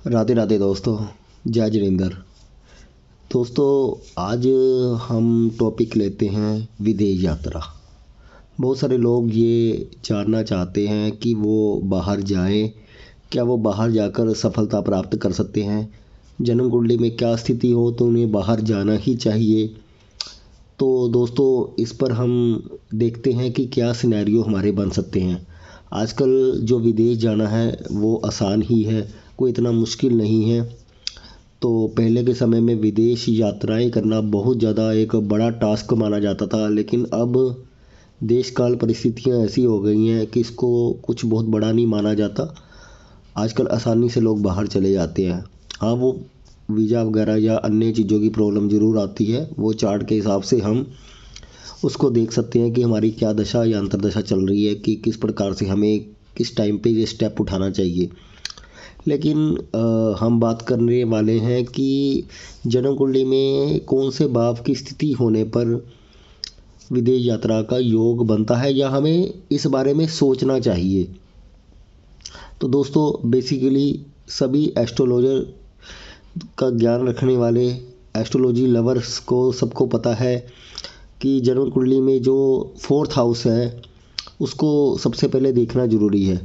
राधे राधे दोस्तों। जय जिनेंद्र। दोस्तों, आज हम टॉपिक लेते हैं विदेश यात्रा। बहुत सारे लोग ये जानना चाहते हैं कि वो बाहर जाएं, क्या वो बाहर जाकर सफलता प्राप्त कर सकते हैं। जन्म कुंडली में क्या स्थिति हो तो उन्हें बाहर जाना ही चाहिए। तो दोस्तों, इस पर हम देखते हैं कि क्या सिनेरियो हमारे बन सकते हैं। आजकल जो विदेश जाना है वो आसान ही है, कोई इतना मुश्किल नहीं है। तो पहले के समय में विदेश यात्राएं करना बहुत ज़्यादा एक बड़ा टास्क माना जाता था, लेकिन अब देश काल परिस्थितियां ऐसी हो गई हैं कि इसको कुछ बहुत बड़ा नहीं माना जाता। आजकल आसानी से लोग बाहर चले जाते हैं। हाँ, वो वीज़ा वगैरह या अन्य चीज़ों की प्रॉब्लम ज़रूर आती है, वो चार्ट के हिसाब से हम उसको देख सकते हैं कि हमारी क्या दशा या अंतर्दशा चल रही है, कि किस प्रकार से हमें किस टाइम पे ये स्टेप उठाना चाहिए। लेकिन हम बात करने वाले हैं कि जन्म कुंडली में कौन से भाव की स्थिति होने पर विदेश यात्रा का योग बनता है या हमें इस बारे में सोचना चाहिए। तो दोस्तों, बेसिकली सभी एस्ट्रोलॉजर का ज्ञान रखने वाले एस्ट्रोलॉजी लवर्स को सबको पता है कि जन्म कुंडली में जो फोर्थ हाउस है उसको सबसे पहले देखना ज़रूरी है।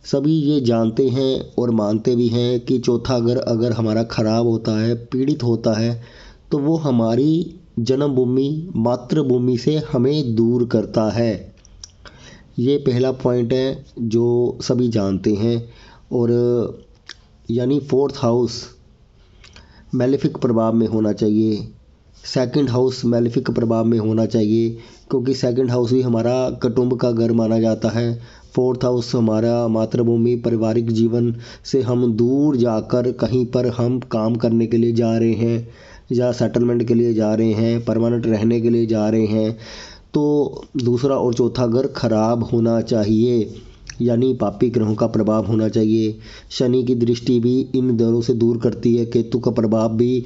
सभी ये जानते हैं और मानते भी हैं कि चौथा घर अगर हमारा ख़राब होता है, पीड़ित होता है, तो वो हमारी जन्मभूमि मातृभूमि से हमें दूर करता है। ये पहला पॉइंट है जो सभी जानते हैं। और यानी फोर्थ हाउस मैलेफिक प्रभाव में होना चाहिए, सेकंड हाउस मैलेफिक प्रभाव में होना चाहिए, क्योंकि सेकंड हाउस भी हमारा कुटुंब का घर माना जाता है। फोर्थ हाउस हमारा मातृभूमि, पारिवारिक जीवन से हम दूर जाकर कहीं पर हम काम करने के लिए जा रहे हैं या सेटलमेंट के लिए जा रहे हैं, परमानेंट रहने के लिए जा रहे हैं, तो दूसरा और चौथा घर खराब होना चाहिए, यानी पापी ग्रहों का प्रभाव होना चाहिए। शनि की दृष्टि भी इन दरों से दूर करती है। केतु का प्रभाव भी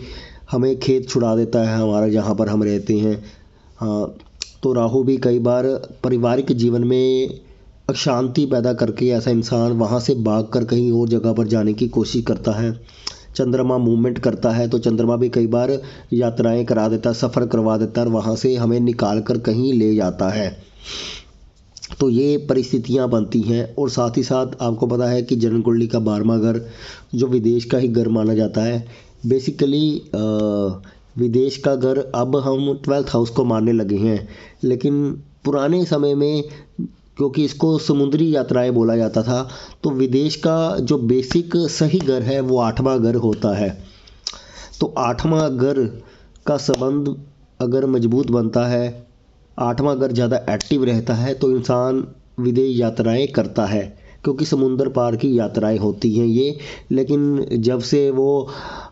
हमें खेत छुड़ा देता है हमारा, जहाँ पर हम रहते हैं। हाँ, तो राहु भी कई बार पारिवारिक जीवन में अशांति पैदा करके ऐसा इंसान वहाँ से भाग कर कहीं और जगह पर जाने की कोशिश करता है। चंद्रमा मूवमेंट करता है तो चंद्रमा भी कई बार यात्राएं करा देता है, सफ़र करवा देता है और वहाँ से हमें निकाल कर कहीं ले जाता है। तो ये परिस्थितियाँ बनती हैं। और साथ ही साथ आपको पता है कि जन्म कुंडली का 12वां घर जो विदेश का ही घर माना जाता है। बेसिकली विदेश का घर अब हम 12th हाउस को मानने लगे हैं, लेकिन पुराने समय में क्योंकि इसको समुद्री यात्राएं बोला जाता था, तो विदेश का जो बेसिक सही घर है वो 8वां घर होता है। तो 8वां घर का संबंध अगर मजबूत बनता है, 8वां घर ज़्यादा एक्टिव रहता है, तो इंसान विदेश यात्राएं करता है, क्योंकि समुंदर पार की यात्राएं होती हैं ये। लेकिन जब से वो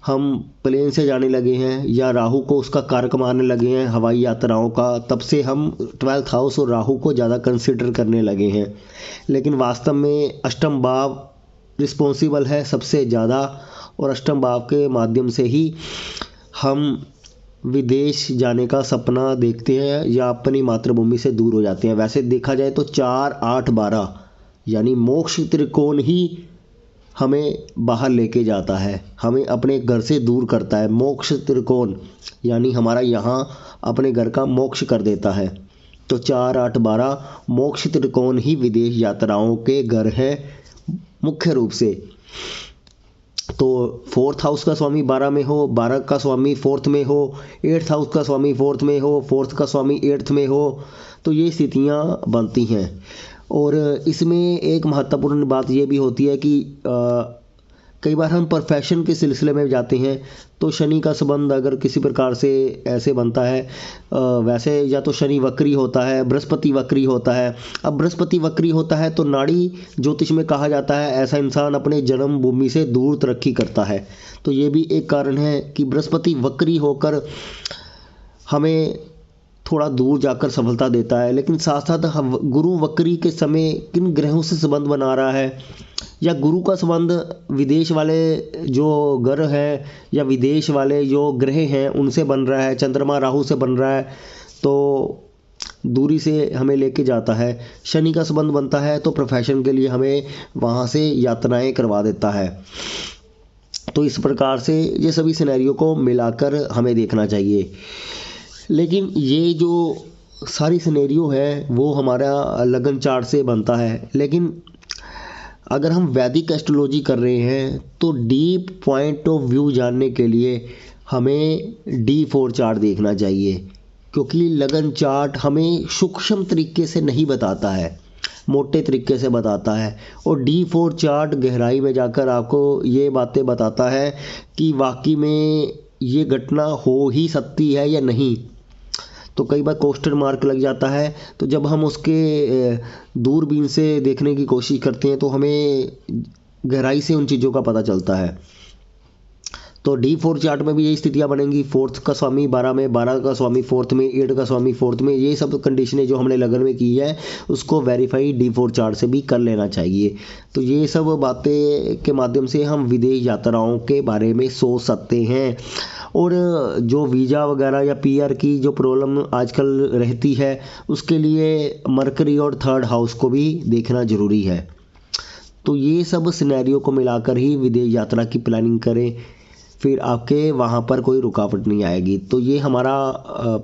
हम प्लेन से जाने लगे हैं या राहु को उसका कारक मानने लगे हैं हवाई यात्राओं का, तब से हम 12th हाउस और राहु को ज़्यादा कंसिडर करने लगे हैं। लेकिन वास्तव में अष्टम भाव रिस्पॉन्सिबल है सबसे ज़्यादा, और अष्टम भाव के माध्यम से ही हम विदेश जाने का सपना देखते हैं या अपनी मातृभूमि से दूर हो जाते हैं। वैसे देखा जाए तो 4, 8, 12 यानी मोक्ष त्रिकोण ही हमें बाहर लेके जाता है, हमें अपने घर से दूर करता है। मोक्ष त्रिकोण यानी हमारा यहाँ अपने घर का मोक्ष कर देता है। तो 4, 8, 12 मोक्ष त्रिकोण ही विदेश यात्राओं के घर है मुख्य रूप से। तो फोर्थ हाउस का स्वामी 12 में हो, 12 का स्वामी फोर्थ में हो, 8th हाउस का स्वामी फोर्थ में हो, फोर्थ का स्वामी 8th में हो, तो ये स्थितियाँ बनती हैं। और इसमें एक महत्वपूर्ण बात ये भी होती है कि कई बार हम प्रोफेशन के सिलसिले में जाते हैं, तो शनि का संबंध अगर किसी प्रकार से ऐसे बनता है, वैसे या तो शनि वक्री होता है, बृहस्पति वक्री होता है। अब बृहस्पति वक्री होता है तो नाड़ी ज्योतिष में कहा जाता है ऐसा इंसान अपने जन्म भूमि से दूर तरक्की करता है। तो ये भी एक कारण है कि बृहस्पति वक्री होकर हमें थोड़ा दूर जाकर सफलता देता है। लेकिन साथ साथ गुरु वक्री के समय किन ग्रहों से संबंध बना रहा है, या गुरु का संबंध विदेश वाले जो ग्रह हैं या विदेश वाले जो ग्रह हैं उनसे बन रहा है, चंद्रमा राहु से बन रहा है, तो दूरी से हमें लेके जाता है। शनि का संबंध बनता है तो प्रोफेशन के लिए हमें वहाँ से यात्राएं करवा देता है। तो इस प्रकार से ये सभी सिनेरियो को मिलाकर हमें देखना चाहिए। लेकिन ये जो सारी सिनेरियो है वो हमारा लगन चार्ट से बनता है, लेकिन अगर हम वैदिक एस्ट्रोलॉजी कर रहे हैं तो डीप पॉइंट ऑफ व्यू जानने के लिए हमें D4 चार्ट देखना चाहिए, क्योंकि लगन चार्ट हमें सूक्ष्म तरीके से नहीं बताता है, मोटे तरीके से बताता है। और D4 चार्ट गहराई में जाकर आपको ये बातें बताता है कि वाकई में ये घटना हो ही सकती है या नहीं। तो कई बार क्वेश्चन मार्क लग जाता है, तो जब हम उसके दूरबीन से देखने की कोशिश करते हैं तो हमें गहराई से उन चीज़ों का पता चलता है। तो D4 चार्ट में भी यही स्थितियाँ बनेंगी, 4th का स्वामी 12 में, 12 का स्वामी 4th में, 8 का स्वामी 4th में। ये सब कंडीशनें जो हमने लगन में की है उसको वेरीफाई D4 चार्ट से भी कर लेना चाहिए। तो ये सब बातें के माध्यम से हम विदेश यात्राओं के बारे में सोच सकते हैं। और जो वीज़ा वगैरह या PR की जो प्रॉब्लम आजकल रहती है उसके लिए मरकरी और 3rd हाउस को भी देखना ज़रूरी है। तो ये सब सिनेरियो को मिलाकर ही विदेश यात्रा की प्लानिंग करें, फिर आपके वहाँ पर कोई रुकावट नहीं आएगी। तो ये हमारा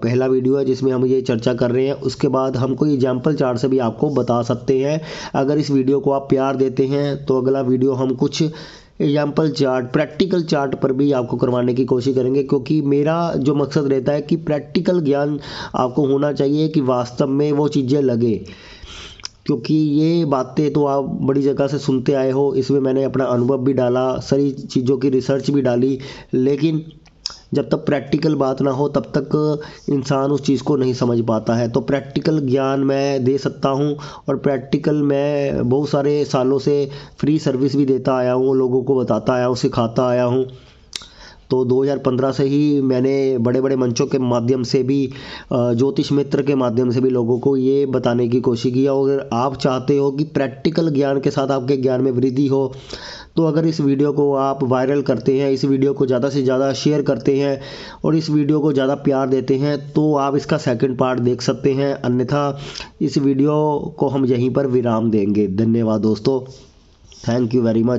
पहला वीडियो है जिसमें हम ये चर्चा कर रहे हैं। उसके बाद हम कोई एग्जाम्पल चार्ट से भी आपको बता सकते हैं। अगर इस वीडियो को आप प्यार देते हैं तो अगला वीडियो हम कुछ एग्जाम्पल चार्ट, प्रैक्टिकल चार्ट पर भी आपको करवाने की कोशिश करेंगे, क्योंकि मेरा जो मकसद रहता है कि प्रैक्टिकल ज्ञान आपको होना चाहिए कि वास्तव में वो चीज़ें लगे। क्योंकि ये बातें तो आप बड़ी जगह से सुनते आए हो, इसमें मैंने अपना अनुभव भी डाला, सारी चीज़ों की रिसर्च भी डाली, लेकिन जब तक प्रैक्टिकल बात ना हो तब तक इंसान उस चीज़ को नहीं समझ पाता है। तो प्रैक्टिकल ज्ञान मैं दे सकता हूँ, और प्रैक्टिकल मैं बहुत सारे सालों से फ्री सर्विस भी देता आया हूँ, लोगों को बताता आया हूँ, सिखाता आया हूँ। तो 2015 से ही मैंने बड़े बड़े मंचों के माध्यम से भी, ज्योतिष मित्र के माध्यम से भी लोगों को ये बताने की कोशिश की। और अगर आप चाहते हो कि प्रैक्टिकल ज्ञान के साथ आपके ज्ञान में वृद्धि हो, तो अगर इस वीडियो को आप वायरल करते हैं, इस वीडियो को ज़्यादा से ज़्यादा शेयर करते हैं और इस वीडियो को ज़्यादा प्यार देते हैं, तो आप इसका सेकंड पार्ट देख सकते हैं। अन्यथा इस वीडियो को हम यहीं पर विराम देंगे। धन्यवाद दोस्तों, थैंक यू वेरी मच।